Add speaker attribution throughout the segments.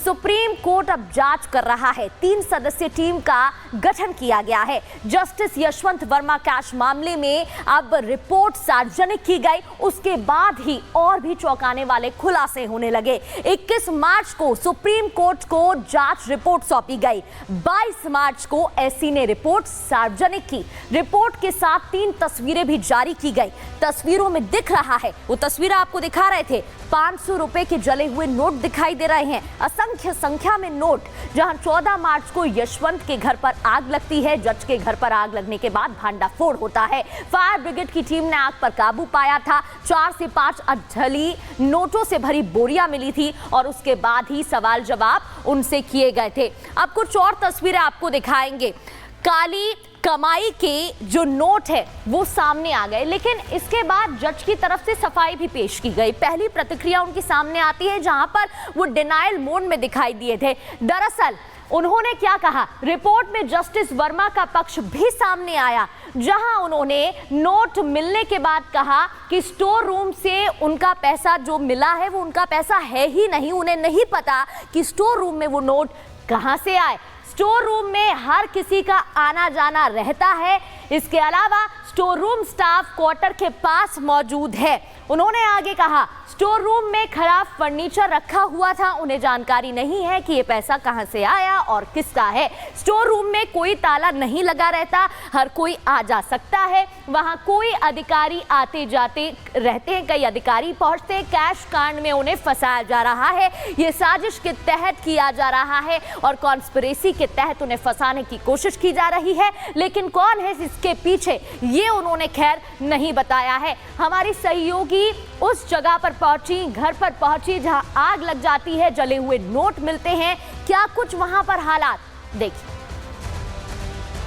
Speaker 1: Supreme court अब जांच कर रहा है। 3 सदस्यीय टीम का गठन किया गया है। जस्टिस यशवंत वर्मा कैश मामले में अब रिपोर्ट सार्वजनिक की गई, उसके बाद ही और भी चौंकाने वाले खुलासे होने लगे। 21 मार्च को सुप्रीम कोर्ट को जांच रिपोर्ट सौंपी गई। 22 मार्च को एससी ने रिपोर्ट सार्वजनिक की। रिपोर्ट के साथ 3 तस्वीरें भी जारी की गई। तस्वीरों में दिख रहा है, वो तस्वीरें आपको दिखा रहे थे, 500 रुपए के जले हुए नोट दिखाई दे रहे हैं, असंख्य संख्या में नोट। जहां 14 मार्च को यशवंत के घर पर आग लगती है, जज के घर पर आग लगने के बाद भांडाफोड़ होता है। फायर ब्रिगेड की टीम ने आग पर काबू पाया था। 4 से 5 अधजली नोटों से भरी बोरियां मिली थी और उसके बाद ही सवाल जवाब उनसे किए गए थे। अब कुछ और तस्वीरें आपको दिखाएंगे। काली कमाई के जो नोट है वो सामने आ गए, लेकिन इसके बाद जज की तरफ से सफाई भी पेश की गई। पहली प्रतिक्रिया उनकी सामने आती है जहां पर वो डिनायल मोड में दिखाई दिए थे। दरअसल उन्होंने क्या कहा, रिपोर्ट में जस्टिस वर्मा का पक्ष भी सामने आया, जहां उन्होंने नोट मिलने के बाद कहा कि स्टोर रूम से उनका पैसा जो मिला है वो उनका पैसा है ही नहीं। उन्हें नहीं पता कि स्टोर रूम में वो नोट कहां से आए। स्टोर रूम में हर किसी का आना जाना रहता है। इसके अलावा स्टोर रूम स्टाफ क्वार्टर के पास मौजूद है। उन्होंने आगे कहा, स्टोर रूम में खराब फर्नीचर रखा हुआ था, उन्हें जानकारी नहीं है कि ये पैसा कहां से आया और किसका है। स्टोर रूम में कोई ताला नहीं लगा रहता, हर कोई आ जा सकता है। वहां कोई अधिकारी आते जाते रहते हैं, कई अधिकारी पहुंचते हैं। कैश कांड में उन्हें फंसाया जा रहा है, ये साजिश के तहत किया जा रहा है और कॉन्स्पिरेसी के तहत उन्हें फंसाने की कोशिश की जा रही है। लेकिन कौन है इसके पीछे, ये उन्होंने खैर नहीं बताया है। हमारी सहयोगी उस जगह पर पहुंची, घर पर पहुंची जहां आग लग जाती है, जले हुए नोट मिलते हैं। क्या कुछ वहां पर हालात, देखिए।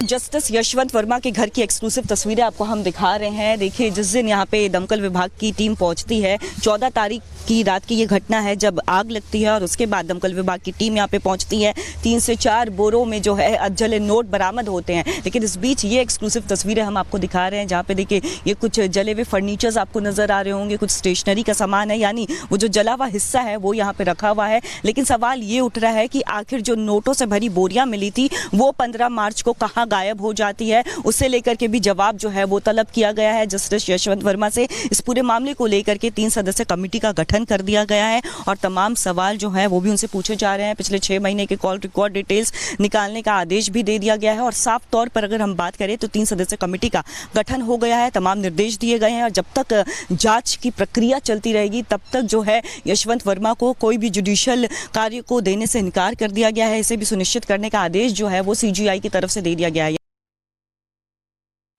Speaker 2: जस्टिस यशवंत वर्मा के घर की एक्सक्लूसिव तस्वीरें आपको हम दिखा रहे हैं। देखिए, जिस दिन यहाँ पे दमकल विभाग की टीम पहुंचती है, 14 तारीख की रात की ये घटना है जब आग लगती है और उसके बाद दमकल विभाग की टीम यहाँ पे पहुंचती है। 3 से 4 बोरों में जो है अधजले नोट बरामद होते हैं। लेकिन इस बीच ये एक्सक्लूसिव तस्वीरें हम आपको दिखा रहे हैं जहाँ पे देखिए ये कुछ जले हुए फर्नीचर्स आपको नजर आ रहे होंगे, कुछ स्टेशनरी का सामान है, यानी वो जो जला हुआ हिस्सा है वो यहाँ पे रखा हुआ है। लेकिन सवाल ये उठ रहा है कि आखिर जो नोटों से भरी बोरियां मिली थी वो 15 मार्च को कहाँ गायब हो जाती है, उससे लेकर के भी जवाब जो है वो तलब किया गया है जस्टिस यशवंत वर्मा से। इस पूरे मामले को लेकर के 3 सदस्यीय कमेटी का गठन कर दिया गया है और तमाम सवाल जो है वो भी उनसे पूछे जा रहे हैं। पिछले 6 महीने के कॉल रिकॉर्ड डिटेल्स निकालने का आदेश भी दे दिया गया है और साफ तौर पर अगर हम बात करें तो 3 सदस्यीय कमेटी का गठन हो गया है, तमाम निर्देश दिए गए हैं और जब तक जांच की प्रक्रिया चलती रहेगी तब तक जो है यशवंत वर्मा को कोई भी जुडिशियल कार्य को देने से इनकार कर दिया गया है। इसे भी सुनिश्चित करने का आदेश जो है वो सीजीआई की तरफ से दे दिया गया है।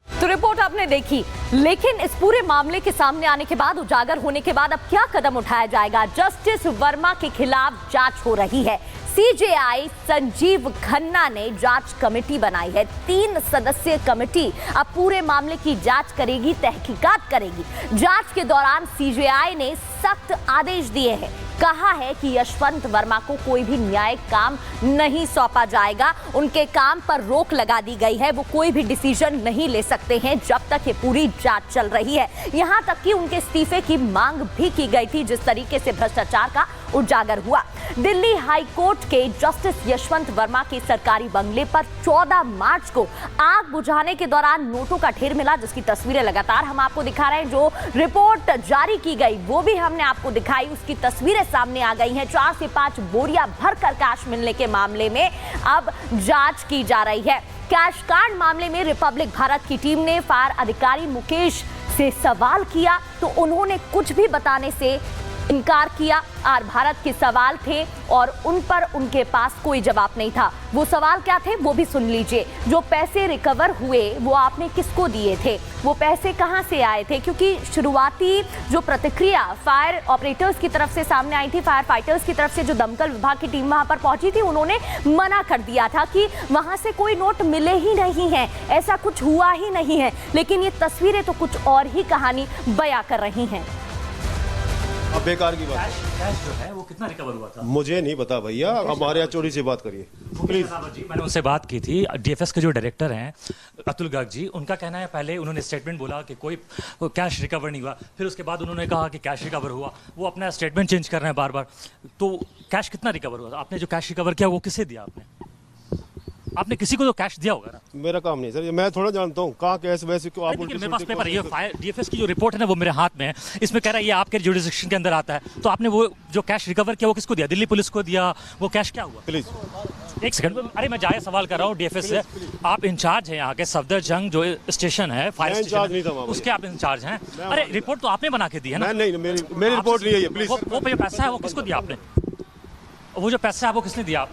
Speaker 1: तो रिपोर्ट आपने देखी, लेकिन इस पूरे मामले के सामने आने के बाद, उजागर होने के बाद अब क्या कदम उठाया जाएगा? जस्टिस वर्मा के खिलाफ जांच हो रही है। सीजेआई संजीव खन्ना ने जांच कमेटी बनाई है। 3 सदस्यीय कमेटी अब पूरे मामले की जांच करेगी, तहकीकात करेगी। जांच के दौरान सीजेआई ने सख्त आदेश दिए हैं, कहा है कि यशवंत वर्मा को कोई भी न्यायिक काम नहीं सौंपा जाएगा, उनके काम पर रोक लगा दी गई है, वो कोई भी डिसीजन नहीं ले सकते हैं जब तक ये पूरी जांच चल रही है। यहां तक कि उनके इस्तीफे की मांग भी की गई थी, जिस तरीके से भ्रष्टाचार का उजागर हुआ। दिल्ली हाई कोर्ट के जस्टिस यशवंत वर्मा के सरकारी बंगले पर 14 मार्च को आग बुझाने के दौरान नोटों का ढेर मिला, जिसकी तस्वीरें लगातार हम आपको दिखा रहे हैं। जो रिपोर्ट जारी की गई वो भी हमने आपको दिखाई, उसकी तस्वीरें सामने आ गई हैं। 4 से 5 बोरियां भरकर कैश मिलने के मामले में अब जांच की जा रही है। कैश कांड मामले में रिपब्लिक भारत की टीम ने फायर अधिकारी मुकेश से सवाल किया तो उन्होंने कुछ भी बताने से इनकार किया। आर भारत के सवाल थे और उन पर उनके पास कोई जवाब नहीं था। वो सवाल क्या थे वो भी सुन लीजिए। जो पैसे रिकवर हुए वो आपने किसको दिए थे, वो पैसे कहां से आए थे? क्योंकि शुरुआती जो प्रतिक्रिया फायर ऑपरेटर्स की तरफ से सामने आई थी, फायर फाइटर्स की तरफ से जो दमकल विभाग की टीम वहां पर पहुंची थी, उन्होंने मना कर दिया था कि वहां से कोई नोट मिले ही नहीं है, ऐसा कुछ हुआ ही नहीं है। लेकिन ये तस्वीरें तो कुछ और ही कहानी बयां कर रही हैं।
Speaker 3: अब बेकार की बात है।
Speaker 4: कैश जो है वो कितना रिकवर हुआ था?
Speaker 3: मुझे नहीं पता भैया, हमारे यहाँ चोरी से बात करिए प्लीज।
Speaker 4: जी मैंने उनसे बात की थी, डीएफएस के जो डायरेक्टर हैं अतुल गर्ग जी, उनका कहना है पहले उन्होंने स्टेटमेंट बोला कि कोई कैश रिकवर नहीं हुआ, फिर उसके बाद उन्होंने कहा कि कैश रिकवर हुआ। वो अपना स्टेटमेंट चेंज कर रहे हैं बार बार। तो कैश कितना रिकवर हुआ? आपने जो कैश रिकवर किया वो किसे दिया? आपने किसी को तो कैश दिया होगा ना?
Speaker 3: मेरा काम नहीं सर, मैं थोड़ा जानता हूँ कहाँ कैश वैसे क्यों आप
Speaker 4: मेरे पास पेपर है, ये डीएफएस की जो रिपोर्ट है ना वो मेरे हाथ में है। इसमें कह रहा है ये आपके जुरिडिक्शन के अंदर आता है। तो आपने वो जो कैश रिकवर किया वो किसको दिया? दिल्ली पुलिस को दिया? वो कैश क्या हुआ?
Speaker 3: प्लीज
Speaker 4: एक सेकंड, अरे मैं जायज सवाल कर रहा हूँ डीएफएस से। आप इंचार्ज हैं यहाँ के सफदरजंग जो स्टेशन है, फायर स्टेशन है, उसके आप इंचार्ज हैं। अरे रिपोर्ट तो आपने बना के दी है ना?
Speaker 3: नहीं, मेरी रिपोर्ट नहीं है ये, प्लीज।
Speaker 4: वो जो पैसा है वो किसको दिया आपने? वो जो पैसा है वो किसने दिया?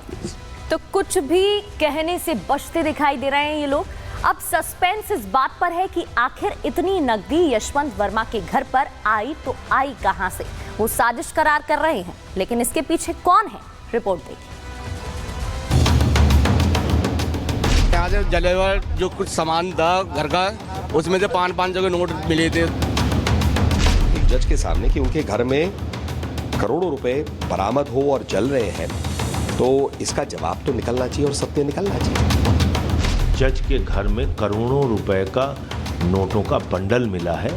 Speaker 1: तो कुछ भी कहने से बचते दिखाई दे रहे हैं ये लोग। अब सस्पेंस इस बात पर है कि आखिर इतनी नकदी यशवंत वर्मा के घर पर आई तो आई कहां से। वो साजिश करार कर रहे हैं, लेकिन इसके पीछे कौन है, रिपोर्ट देखिए।
Speaker 5: यहाँ से जलेवर जो कुछ सामान था घर का, उसमें से 500 के नोट मिले थे।
Speaker 6: एक जज के सामने कि उनके घर में करोड़ों रुपए बरामद हो और जल रहे हैं, तो इसका जवाब तो निकलना चाहिए और सत्य निकलना चाहिए।
Speaker 7: जज के घर में करोड़ों रुपए का नोटों का बंडल मिला है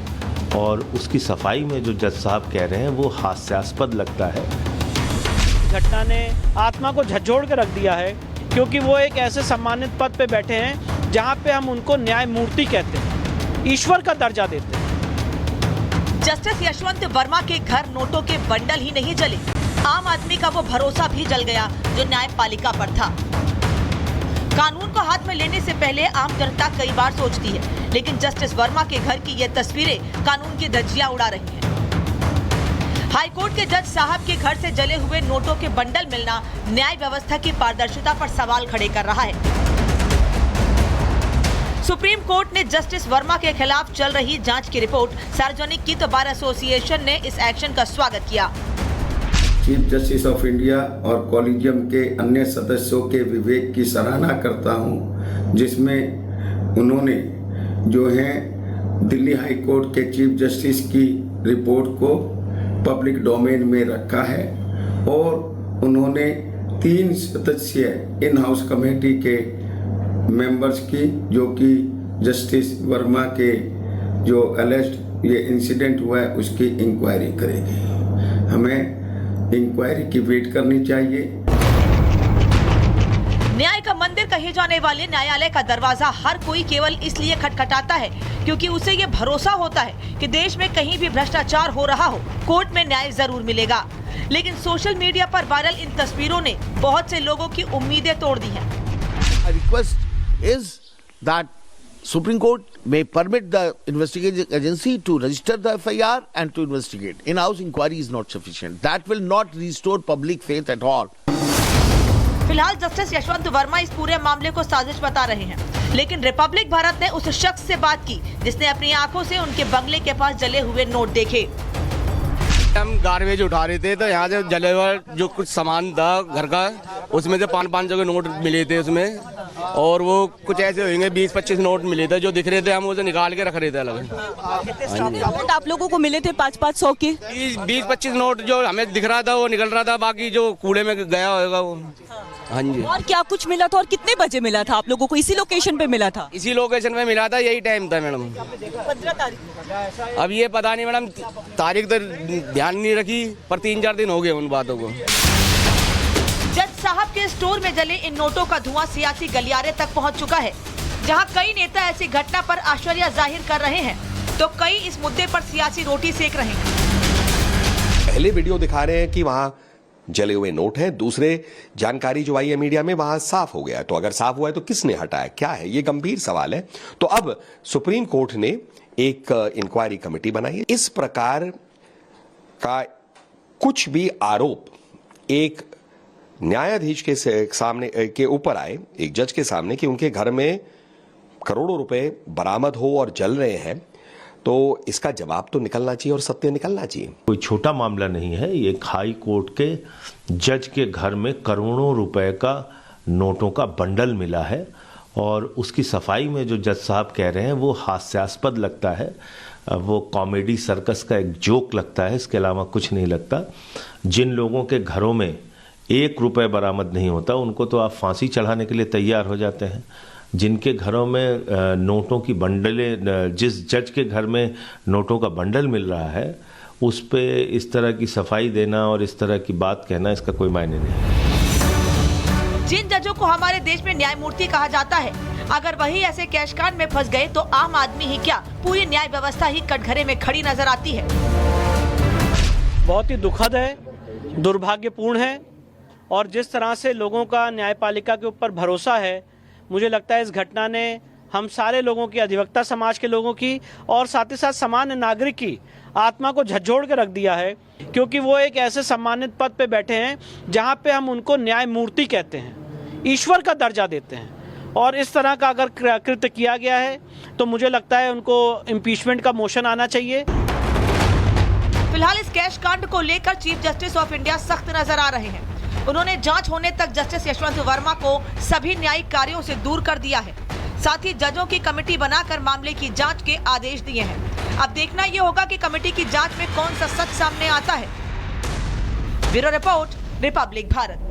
Speaker 7: और उसकी सफाई में जो जज साहब कह रहे हैं वो हास्यास्पद लगता है।
Speaker 8: घटना ने आत्मा को झकझोर के रख दिया है, क्योंकि वो एक ऐसे सम्मानित पद पे बैठे हैं जहां पे हम उनको न्यायमूर्ति कहते हैं, ईश्वर का दर्जा देते हैं।
Speaker 9: जस्टिस यशवंत वर्मा के घर नोटों के बंडल ही नहीं जले, आम आदमी का वो भरोसा भी जल गया जो न्यायपालिका पर था। कानून को हाथ में लेने से पहले आम जनता कई बार सोचती है, लेकिन जस्टिस वर्मा के घर की ये तस्वीरें कानून की धज्जियां उड़ा रही हैं। हाईकोर्ट के जज साहब के घर से जले हुए नोटों के बंडल मिलना न्याय व्यवस्था की पारदर्शिता पर सवाल खड़े कर रहा है। सुप्रीम कोर्ट ने जस्टिस वर्मा के खिलाफ चल रही जांच की रिपोर्ट सार्वजनिक की तो बार एसोसिएशन ने इस एक्शन का स्वागत किया।
Speaker 10: चीफ जस्टिस ऑफ इंडिया और कॉलेजियम के अन्य सदस्यों के विवेक की सराहना करता हूं, जिसमें उन्होंने जो है दिल्ली हाई कोर्ट के चीफ जस्टिस की रिपोर्ट को पब्लिक डोमेन में रखा है और उन्होंने 3 सदस्यीय इन हाउस कमेटी के मेंबर्स की, जो कि जस्टिस वर्मा के जो अलेज्ड ये इंसिडेंट हुआ है उसकी इंक्वायरी करेगी। हमें इंक्वायरी की वेट करनी चाहिए।
Speaker 9: न्याय का मंदिर कहे जाने वाले न्यायालय का दरवाजा हर कोई केवल इसलिए खटखटाता है क्योंकि उसे ये भरोसा होता है कि देश में कहीं भी भ्रष्टाचार हो रहा हो, कोर्ट में न्याय जरूर मिलेगा। लेकिन सोशल मीडिया पर वायरल इन तस्वीरों ने बहुत से लोगों की उम्मीदें तोड़ दी हैं।
Speaker 5: Request is that Supreme Court may permit the investigating agency to register the FIR and to investigate. In-house inquiry is not sufficient. That will not restore public faith at all.
Speaker 9: फिलहाल जस्टिस यशवंत वर्मा इस पूरे मामले को साजिश बता रहे हैं, लेकिन रिपब्लिक भारत ने उस शख्स से बात की जिसने अपनी आंखों से उनके बंगले के पास जले हुए नोट देखे।
Speaker 5: हम गार्बेज उठा रहे थे तो यहाँ से जलेवर जो कुछ सामान था घर का, उसमें से 500 के नोट मिले थे उसमें, और वो कुछ ऐसे होंगे 20-25 नोट मिले थे जो दिख रहे थे, हम उसे निकाल के रख रहे थे अलग।
Speaker 2: आप लोगों को मिले थे 500 के?
Speaker 5: 20-25 नोट जो हमें दिख रहा था वो निकल रहा था, बाकी जो कूड़े में गया होगा वो। हाँ जी।
Speaker 2: और क्या कुछ मिला था और कितने बजे मिला था आप लोगों को? इसी लोकेशन पे मिला था?
Speaker 5: इसी लोकेशन पे मिला था, यही टाइम था मैडम।
Speaker 2: 15 तारीख।
Speaker 5: अब ये पता नहीं मैडम, तारीख तो ध्यान नहीं रखी, पर 3-4 दिन हो गए उन बातों को।
Speaker 9: जज साहब के स्टोर में जले इन नोटों का धुआं सियासी गलियारे तक पहुंच चुका है, जहां कई नेता ऐसी घटना पर आश्चर्य जाहिर कर रहे हैं तो कई इस मुद्दे पर सियासी रोटी सेक रहे हैं।
Speaker 6: पहले वीडियो दिखा रहे हैं कि वहां जले हुए नोट हैं, दूसरे जानकारी जो आई है मीडिया में वहां साफ हो गया। तो अगर साफ हुआ है तो किसने हटाया, क्या है, ये गंभीर सवाल है। तो अब सुप्रीम कोर्ट ने एक इंक्वायरी कमेटी बनाई है। इस प्रकार का कुछ भी आरोप एक न्यायाधीश के सामने के ऊपर आए, एक जज के सामने, कि उनके घर में करोड़ों रुपए बरामद हो और जल रहे हैं, तो इसका जवाब तो निकलना चाहिए और सत्य निकलना चाहिए।
Speaker 7: कोई छोटा मामला नहीं है। एक हाई कोर्ट के जज के घर में करोड़ों रुपए का नोटों का बंडल मिला है और उसकी सफाई में जो जज साहब कह रहे हैं वो हास्यास्पद लगता है। वो कॉमेडी सर्कस का एक जोक लगता है, इसके अलावा कुछ नहीं लगता। जिन लोगों के घरों में 1 रुपए बरामद नहीं होता उनको तो आप फांसी चढ़ाने के लिए तैयार हो जाते हैं। जिनके घरों में नोटों की बंडलें, जिस जज के घर में नोटों का बंडल मिल रहा है उस पे इस तरह की सफाई देना और इस तरह की बात कहना, इसका कोई मायने नहीं।
Speaker 9: जिन जजों को हमारे देश में न्यायमूर्ति कहा जाता है, अगर वही ऐसे कैश कांड में फंस गए तो आम आदमी ही क्या, पूरी न्याय व्यवस्था ही कटघरे में खड़ी नजर आती है।
Speaker 8: बहुत ही दुखद है, दुर्भाग्यपूर्ण है और जिस तरह से लोगों का न्यायपालिका के ऊपर भरोसा है, मुझे लगता है इस घटना ने हम सारे लोगों की, अधिवक्ता समाज के लोगों की और साथ ही साथ सामान्य नागरिक की आत्मा को झकझोर के रख दिया है, क्योंकि वो एक ऐसे सम्मानित पद पे बैठे हैं जहां पे हम उनको न्यायमूर्ति कहते हैं, ईश्वर का दर्जा देते हैं। और इस तरह का अगर कृत्य किया गया है तो मुझे लगता है उनको इम्पीचमेंट का मोशन आना चाहिए।
Speaker 9: फिलहाल इस कैश कांड को लेकर चीफ जस्टिस ऑफ इंडिया सख्त नजर आ रहे हैं। उन्होंने जांच होने तक जस्टिस यशवंत वर्मा को सभी न्यायिक कार्यों से दूर कर दिया है। साथ ही जजों की कमेटी बनाकर मामले की जांच के आदेश दिए हैं। अब देखना ये होगा कि कमेटी की जांच में कौन सा सच सामने आता है। Bureau report, Republic Bharat.